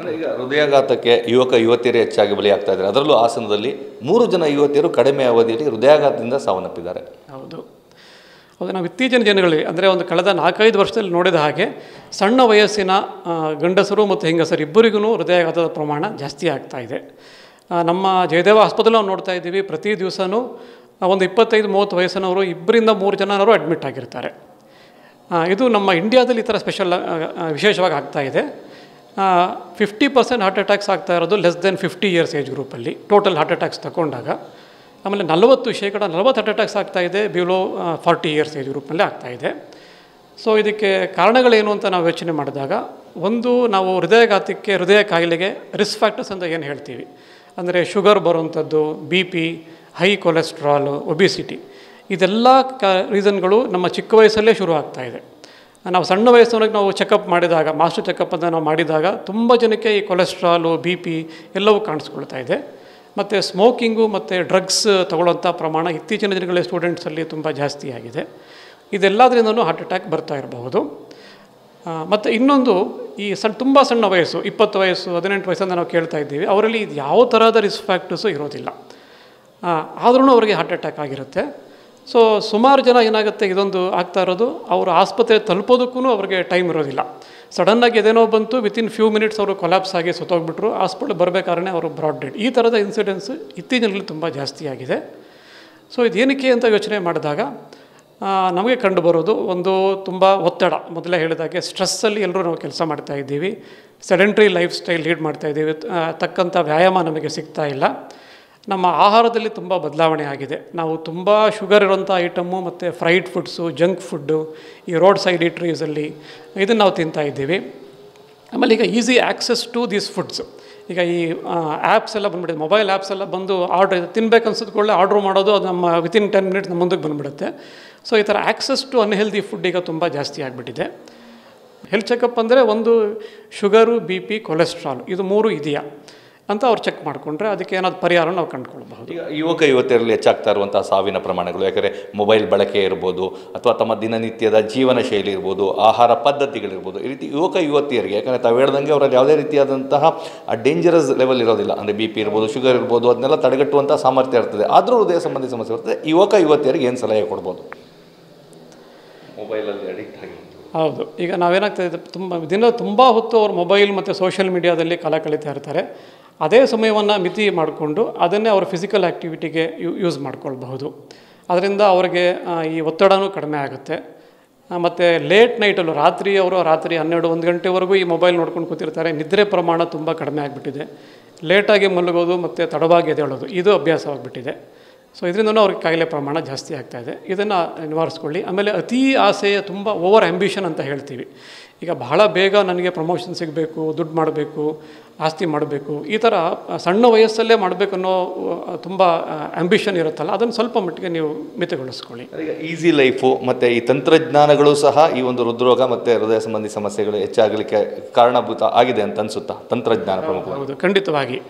ಅಂದರೆ ಈಗ ಹೃದಯಾಘಾತಕ್ಕೆ ಯುವತಿಯರೇ ಹೆಚ್ಚಾಗಿ ಬಲಿಯಾಗ್ತಾ ಇದ್ದಾರೆ. ಅದರಲ್ಲೂ ಹಾಸನದಲ್ಲಿ 3 ಜನ ಯುವತಿಯರು ಕಡಿಮೆ ಅವಧಿಯಲ್ಲಿ ಹೃದಯಾಘಾತದಿಂದ ಸಾವನ್ನಪ್ಪಿದ್ದಾರೆ. ಹೌದು, ನಾವು ಇತ್ತೀಚಿನ ದಿನಗಳಲ್ಲಿ ಅಂದರೆ ಒಂದು ಕಳೆದ 4-5 ವರ್ಷದಲ್ಲಿ ನೋಡಿದ ಹಾಗೆ ಸಣ್ಣ ವಯಸ್ಸಿನ ಗಂಡಸರು ಮತ್ತು ಹೆಂಗಸರು ಇಬ್ಬರಿಗೂ ಹೃದಯಾಘಾತದ ಪ್ರಮಾಣ ಜಾಸ್ತಿ ಆಗ್ತಾ ಇದೆ. ನಮ್ಮ ಜಯದೇವ ಆಸ್ಪತ್ರೆಯಲ್ಲಿ ನಾವು ನೋಡ್ತಾ ಇದ್ದೀವಿ, ಪ್ರತಿ ದಿವಸವೂ ಒಂದು 25-30 ವಯಸ್ಸಿನವರು 2-3 ಜನರು ಅಡ್ಮಿಟ್ ಆಗಿರ್ತಾರೆ. ಇದು ನಮ್ಮ ಇಂಡಿಯಾದಲ್ಲಿ ಈ ಥರ ವಿಶೇಷವಾಗಿ ಆಗ್ತಾ ಇದೆ. 50% ಹಾರ್ಟ್ ಅಟ್ಯಾಕ್ಸ್ ಆಗ್ತಾ ಇರೋದು ಲೆಸ್ ದೆನ್ 50 ಇಯರ್ಸ್ ಏಜ್ ಗ್ರೂಪಲ್ಲಿ ಟೋಟಲ್ ಹಾರ್ಟ್ ಅಟ್ಯಾಕ್ಸ್ ತಗೊಂಡಾಗ. ಆಮೇಲೆ 40% ಹಾರ್ಟ್ ಅಟ್ಯಾಕ್ಸ್ ಆಗ್ತಾಯಿದೆ ಬಿಲೋ 40 ಇಯರ್ಸ್ ಏಜ್ ಗ್ರೂಪ್ನಲ್ಲಿ ಆಗ್ತಾಯಿದೆ. ಸೊ ಇದಕ್ಕೆ ಕಾರಣಗಳೇನು ಅಂತ ನಾವು ಯೋಚನೆ ಮಾಡಿದಾಗ, ಒಂದು ನಾವು ಹೃದಯಾಘಾತಕ್ಕೆ, ಹೃದಯ ಕಾಯಿಲೆಗೆ ರಿಸ್ಕ್ ಫ್ಯಾಕ್ಟರ್ಸ್ ಅಂತ ಏನು ಹೇಳ್ತೀವಿ, ಅಂದರೆ ಶುಗರ್ ಬರುವಂಥದ್ದು, BP, ಹೈ ಕೊಲೆಸ್ಟ್ರಾಲು, ಒಬಿಸಿಟಿ, ಇದೆಲ್ಲ ರೀಸನ್ಗಳು ನಮ್ಮ ಚಿಕ್ಕ ವಯಸ್ಸಲ್ಲೇ ಶುರು ಆಗ್ತಾಯಿದೆ. ನಾವು ಸಣ್ಣ ವಯಸ್ಸಿನೊಳಗೆ ನಾವು ಚೆಕಪ್ ಮಾಡಿದಾಗ, ಮಾಸ್ಟರ್ ಚೆಕಪ್ ಅಂತ ನಾವು ಮಾಡಿದಾಗ ತುಂಬ ಜನಕ್ಕೆ ಈ ಕೊಲೆಸ್ಟ್ರಾಲು, BP ಎಲ್ಲವೂ ಕಾಣಿಸ್ಕೊಳ್ತಾ ಇದೆ. ಮತ್ತು ಸ್ಮೋಕಿಂಗು ಮತ್ತು ಡ್ರಗ್ಸ್ ತಗೊಳ್ಳೋಂಥ ಪ್ರಮಾಣ ಇತ್ತೀಚಿನ ದಿನಗಳಲ್ಲಿ ಸ್ಟೂಡೆಂಟ್ಸಲ್ಲಿ ತುಂಬ ಜಾಸ್ತಿ ಆಗಿದೆ. ಇದೆಲ್ಲದರಿಂದನೂ ಹಾರ್ಟ್ ಅಟ್ಯಾಕ್ ಬರ್ತಾ ಇರಬಹುದು. ಮತ್ತು ಇನ್ನೊಂದು, ಈ ತುಂಬ ಸಣ್ಣ ವಯಸ್ಸು 20 ವಯಸ್ಸು 18 ವಯಸ್ಸಂತ ನಾವು ಕೇಳ್ತಾ ಇದ್ದೀವಿ, ಅವರಲ್ಲಿ ಇದು ಯಾವ ಥರದ ರಿಸ್ಕ್ ಫ್ಯಾಕ್ಟರ್ಸು ಇರೋದಿಲ್ಲ, ಆದ್ರೂ ಅವರಿಗೆ ಹಾರ್ಟ್ ಅಟ್ಯಾಕ್ ಆಗಿರುತ್ತೆ. ಸೊ ಸುಮಾರು ಜನ ಏನಾಗುತ್ತೆ, ಇದೊಂದು ಆಗ್ತಾ ಇರೋದು, ಅವರು ಆಸ್ಪತ್ರೆ ತಲುಪೋದಕ್ಕೂ ಅವ್ರಿಗೆ ಟೈಮ್ ಇರೋದಿಲ್ಲ. ಸಡನ್ನಾಗಿ ಅದೇನೋ ಬಂತು, ವಿತಿನ್ ಫ್ಯೂ ಮಿನಿಟ್ಸ್ ಅವರು ಕೊಲ್ಯಾಪ್ಸ್ ಆಗಿ ಸತ್ತೋಗ್ಬಿಟ್ರು, ಹಾಸ್ಪಿಟ್ಲ್ ಬರಬೇಕಾದ್ರೆ ಅವರು ಬ್ರಾಡ್ ಡೆಡ್. ಈ ಥರದ ಇನ್ಸಿಡೆನ್ಸ್ ಇತ್ತೀಚಿನಲ್ಲಿ ತುಂಬ ಜಾಸ್ತಿ ಆಗಿದೆ. ಸೊ ಇದೇನಕ್ಕೆ ಅಂತ ಯೋಚನೆ ಮಾಡಿದಾಗ ನಮಗೆ ಕಂಡು ಬರೋದು, ಒಂದು ತುಂಬ ಒತ್ತಡ, ಮೊದಲೇ ಹೇಳಿದಾಗೆ ಸ್ಟ್ರೆಸ್ಸಲ್ಲಿ ಎಲ್ಲರೂ ನಾವು ಕೆಲಸ ಮಾಡ್ತಾ ಇದ್ದೀವಿ, ಸೆಡೆಂಟ್ರಿ ಲೈಫ್ ಸ್ಟೈಲ್ ಲೀಡ್ ಮಾಡ್ತಾ ಇದ್ದೀವಿ, ತಕ್ಕಂಥ ವ್ಯಾಯಾಮ ನಮಗೆ ಸಿಗ್ತಾ ಇಲ್ಲ. ನಮ್ಮ ಆಹಾರದಲ್ಲಿ ತುಂಬ ಬದಲಾವಣೆ ಆಗಿದೆ. ನಾವು ತುಂಬ ಶುಗರ್ ಇರೋಂಥ ಐಟಮ್ಮು ಮತ್ತು ಫ್ರೈಡ್ ಫುಡ್ಸು, ಜಂಕ್ ಫುಡ್ಡು, ಈ ರೋಡ್ ಸೈಡ್ ಈಟ್ರೀಸಲ್ಲಿ ಇದನ್ನು ನಾವು ತಿಂತಾ ಇದ್ದೀವಿ. ಆಮೇಲೆ ಈಗ easy access to these foods, ಈಗ ಈ ಆ್ಯಪ್ಸ್ ಎಲ್ಲ ಬಂದುಬಿಡುತ್ತೆ, ಮೊಬೈಲ್ ಆ್ಯಪ್ಸ್ ಎಲ್ಲ ಬಂದು ತಿನ್ಬೇಕು ಅನ್ಸಿದ್ಕೊಳ್ಳೆ ಆರ್ಡ್ರ್ ಮಾಡೋದು, ಅದು ನಮ್ಮ ವಿತಿನ್ 10 ಮಿನಿಟ್ಸ್ ನಮ್ಮ ಮುಂದಕ್ಕೆ ಬಂದುಬಿಡುತ್ತೆ. ಸೊ ಈ ಥರ ಆ್ಯಕ್ಸೆಸ್ ಟು ಅನ್ಹೆಲ್ದಿ ಫುಡ್ ಈಗ ತುಂಬ ಜಾಸ್ತಿ ಆಗಿಬಿಟ್ಟಿದೆ. ಹೆಲ್ತ್ ಚೆಕಪ್ ಅಂದರೆ ಒಂದು ಶುಗರು, BP, ಕೊಲೆಸ್ಟ್ರಾಲ್ ಇದು 3 ಇದೆಯಾ ಅಂತ ಅವ್ರು ಚೆಕ್ ಮಾಡಿಕೊಂಡ್ರೆ ಅದಕ್ಕೆ ಏನಾದ್ರು ಪರಿಹಾರ ನಾವು ಕಂಡುಕೊಳ್ಬಹುದು. ಈಗ ಯುವತಿಯರಲ್ಲಿ ಹೆಚ್ಚಾಗ್ತಾ ಇರುವಂಥ ಸಾವಿನ ಪ್ರಮಾಣಗಳು, ಯಾಕಂದರೆ ಮೊಬೈಲ್ ಬಳಕೆ ಇರ್ಬೋದು, ಅಥವಾ ತಮ್ಮ ದಿನನಿತ್ಯದ ಜೀವನ ಶೈಲಿ ಇರ್ಬೋದು, ಆಹಾರ ಪದ್ಧತಿಗಳಿರ್ಬೋದು, ಈ ರೀತಿ ಯುವತಿಯರಿಗೆ, ಯಾಕಂದರೆ ತಾವು ಹೇಳ್ದಂಗೆ ಅವರಲ್ಲಿ ಯಾವುದೇ ರೀತಿಯಾದಂತಹ ಡೇಂಜರಸ್ ಲೆವೆಲ್ ಇರೋದಿಲ್ಲ, ಅಂದರೆ BP ಇರ್ಬೋದು, ಶುಗರ್ ಇರ್ಬೋದು, ಅದನ್ನೆಲ್ಲ ತಡೆಗಟ್ಟುವಂಥ ಸಾಮರ್ಥ್ಯ ಇರ್ತದೆ. ಆದರೂ ಹೃದಯ ಸಂಬಂಧಿ ಸಮಸ್ಯೆ ಇರ್ತದೆ. ಯುವತಿಯರಿಗೆ ಏನು ಸಲಹೆ ಕೊಡ್ಬೋದು ಮೊಬೈಲಲ್ಲಿ ಅಡಿಕ್ಟ್ ಆಗಿ? ಹೌದು, ಈಗ ನಾವೇನಾಗ್ತಾಯಿದೆ, ತುಂಬ ಹೊತ್ತು ಅವ್ರು ಮೊಬೈಲ್ ಮತ್ತು ಸೋಷಿಯಲ್ ಮೀಡಿಯಾದಲ್ಲಿ ಕಾಲ ಕಳೀತಾ ಇರ್ತಾರೆ. ಅದೇ ಸಮಯವನ್ನು ಮಿತಿ ಮಾಡಿಕೊಂಡು ಅದನ್ನೇ ಅವರ ಫಿಸಿಕಲ್ ಆ್ಯಕ್ಟಿವಿಟಿಗೆ ಯೂಸ್ ಮಾಡ್ಕೊಳ್ಬಹುದು. ಅದರಿಂದ ಅವರಿಗೆ ಈ ಒತ್ತಡವೂ ಕಡಿಮೆ ಆಗುತ್ತೆ. ಮತ್ತು ಲೇಟ್ ನೈಟಲ್ಲೂ ರಾತ್ರಿ 12-1 ಗಂಟೆವರೆಗೂ ಈ ಮೊಬೈಲ್ ನೋಡ್ಕೊಂಡು ಕೂತಿರ್ತಾರೆ. ನಿದ್ರೆ ಪ್ರಮಾಣ ತುಂಬ ಕಡಿಮೆ ಆಗಿಬಿಟ್ಟಿದೆ. ಲೇಟಾಗಿ ಮಲಗೋದು ಮತ್ತು ತಡವಾಗಿ ಎದ್ದೇಳೋದು ಇದು ಅಭ್ಯಾಸವಾಗಿಬಿಟ್ಟಿದೆ. ಸೊ ಇದರಿಂದನೂ ಅವ್ರಿಗೆ ಕಾಯಿಲೆ ಪ್ರಮಾಣ ಜಾಸ್ತಿ ಆಗ್ತಾಯಿದೆ. ಇದನ್ನು ನಿವಾರಿಸ್ಕೊಳ್ಳಿ. ಆಮೇಲೆ ಅತೀ ಆಸೆಯ, ತುಂಬ ಓವರ್ ಆ್ಯಂಬಿಷನ್ ಅಂತ ಹೇಳ್ತೀವಿ. ಈಗ ಬಹಳ ಬೇಗ ನನಗೆ ಪ್ರಮೋಷನ್ ಸಿಗಬೇಕು, ದುಡ್ಡು ಮಾಡಬೇಕು, ಆಸ್ತಿ ಮಾಡಬೇಕು, ಈ ಥರ ಸಣ್ಣ ವಯಸ್ಸಲ್ಲೇ ಮಾಡಬೇಕನ್ನೋ ತುಂಬ ಆ್ಯಂಬಿಷನ್ ಇರುತ್ತಲ್ಲ, ಅದನ್ನು ಸ್ವಲ್ಪ ಮಟ್ಟಿಗೆ ನೀವು ಮಿತಿಗೊಳಿಸ್ಕೊಳ್ಳಿ. ಈಗ ಈಸಿ ಲೈಫು ಮತ್ತು ಈ ತಂತ್ರಜ್ಞಾನಗಳು ಸಹ ಈ ಒಂದು ಹೃದ್ರೋಗ ಮತ್ತು ಹೃದಯ ಸಂಬಂಧಿ ಸಮಸ್ಯೆಗಳು ಹೆಚ್ಚಾಗಲಿಕ್ಕೆ ಕಾರಣಭೂತ ಆಗಿದೆ ಅಂತ ಅನಿಸುತ್ತಾ? ತಂತ್ರಜ್ಞಾನ ಪ್ರಮುಖ. ಹೌದು, ಖಂಡಿತವಾಗಿ.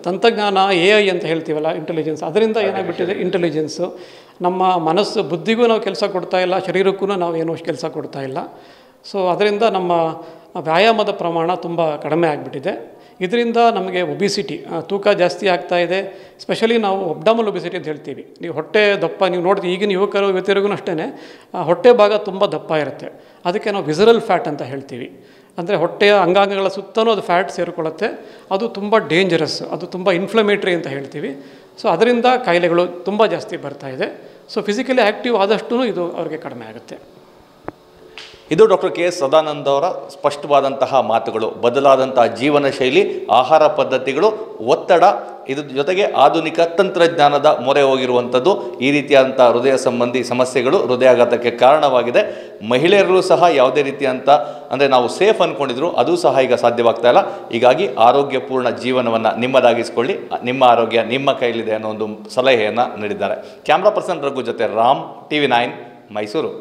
ತಂತ್ರಜ್ಞಾನ, AI ಅಂತ ಹೇಳ್ತೀವಲ್ಲ, ಇಂಟೆಲಿಜೆನ್ಸ್, ಅದರಿಂದ ಏನಾಗ್ಬಿಟ್ಟಿದೆ, ಇಂಟೆಲಿಜೆನ್ಸು ನಮ್ಮ ಮನಸ್ಸು, ಬುದ್ಧಿಗೂ ನಾವು ಕೆಲಸ ಕೊಡ್ತಾ ಇಲ್ಲ, ಶರೀರಕ್ಕೂ ನಾವು ಏನೋ ಕೆಲಸ ಕೊಡ್ತಾ ಇಲ್ಲ. ಸೊ ಅದರಿಂದ ನಮ್ಮ ವ್ಯಾಯಾಮದ ಪ್ರಮಾಣ ತುಂಬ ಕಡಿಮೆ ಆಗಿಬಿಟ್ಟಿದೆ. ಇದರಿಂದ ನಮಗೆ ಒಬಿಸಿಟಿ, ತೂಕ ಜಾಸ್ತಿ ಆಗ್ತಾಯಿದೆ. ಸ್ಪೆಷಲಿ ನಾವು ಅಬ್ಡಮಲ್ ಒಬಿಸಿಟಿ ಅಂತ ಹೇಳ್ತೀವಿ. ನೀವು ಹೊಟ್ಟೆ ದಪ್ಪ, ನೀವು ನೋಡ್ತೀವಿ ಈಗಿನ ಯುವತಿಯರಿಗೂ ಅಷ್ಟೇ ಹೊಟ್ಟೆ ಭಾಗ ತುಂಬ ದಪ್ಪ ಇರುತ್ತೆ. ಅದಕ್ಕೆ ನಾವು ವಿಸರಲ್ ಫ್ಯಾಟ್ ಅಂತ ಹೇಳ್ತೀವಿ. ಅಂದರೆ ಹೊಟ್ಟೆಯ ಅಂಗಾಂಗಗಳ ಸುತ್ತಲೂ ಅದು ಫ್ಯಾಟ್ ಸೇರಿಕೊಳ್ಳುತ್ತೆ. ಅದು ತುಂಬ ಡೇಂಜರಸ್, ಅದು ತುಂಬ ಇನ್ಫ್ಲಮೇಟ್ರಿ ಅಂತ ಹೇಳ್ತೀವಿ. ಸೊ ಅದರಿಂದ ಕಾಯಿಲೆಗಳು ತುಂಬ ಜಾಸ್ತಿ ಬರ್ತಾಯಿದೆ. ಸೊ ಫಿಸಿಕಲಿ ಆ್ಯಕ್ಟಿವ್ ಆದಷ್ಟೂ ಇದು ಅವ್ರಿಗೆ ಕಡಿಮೆ ಆಗುತ್ತೆ. ಇದು ಡಾಕ್ಟರ್ KS ಸದಾನಂದ್ ಅವರ ಸ್ಪಷ್ಟವಾದಂತಹ ಮಾತುಗಳು. ಬದಲಾದಂತಹ ಜೀವನ ಶೈಲಿ, ಆಹಾರ ಪದ್ಧತಿಗಳು, ಒತ್ತಡ, ಇದ್ರ ಜೊತೆಗೆ ಆಧುನಿಕ ತಂತ್ರಜ್ಞಾನದ ಮೊರೆ ಹೋಗಿರುವಂಥದ್ದು, ಈ ರೀತಿಯಾದಂಥ ಹೃದಯ ಸಂಬಂಧಿ ಸಮಸ್ಯೆಗಳು ಹೃದಯಾಘಾತಕ್ಕೆ ಕಾರಣವಾಗಿದೆ. ಮಹಿಳೆಯರಲ್ಲೂ ಸಹ ಯಾವುದೇ ರೀತಿಯಂಥ, ಅಂದರೆ ನಾವು ಸೇಫ್ ಅಂದ್ಕೊಂಡಿದ್ರು ಅದು ಸಹ ಈಗ ಸಾಧ್ಯವಾಗ್ತಾ ಇಲ್ಲ. ಹೀಗಾಗಿ ಆರೋಗ್ಯಪೂರ್ಣ ಜೀವನವನ್ನು ನಿಮ್ಮದಾಗಿಸ್ಕೊಳ್ಳಿ, ನಿಮ್ಮ ಆರೋಗ್ಯ ನಿಮ್ಮ ಕೈಲಿದೆ ಅನ್ನೋ ಒಂದು ಸಲಹೆಯನ್ನು ನೀಡಿದ್ದಾರೆ. ಕ್ಯಾಮ್ರಾ ಪರ್ಸನ್ ರಘು ಜೊತೆ ರಾಮ್, TV9 ಮೈಸೂರು.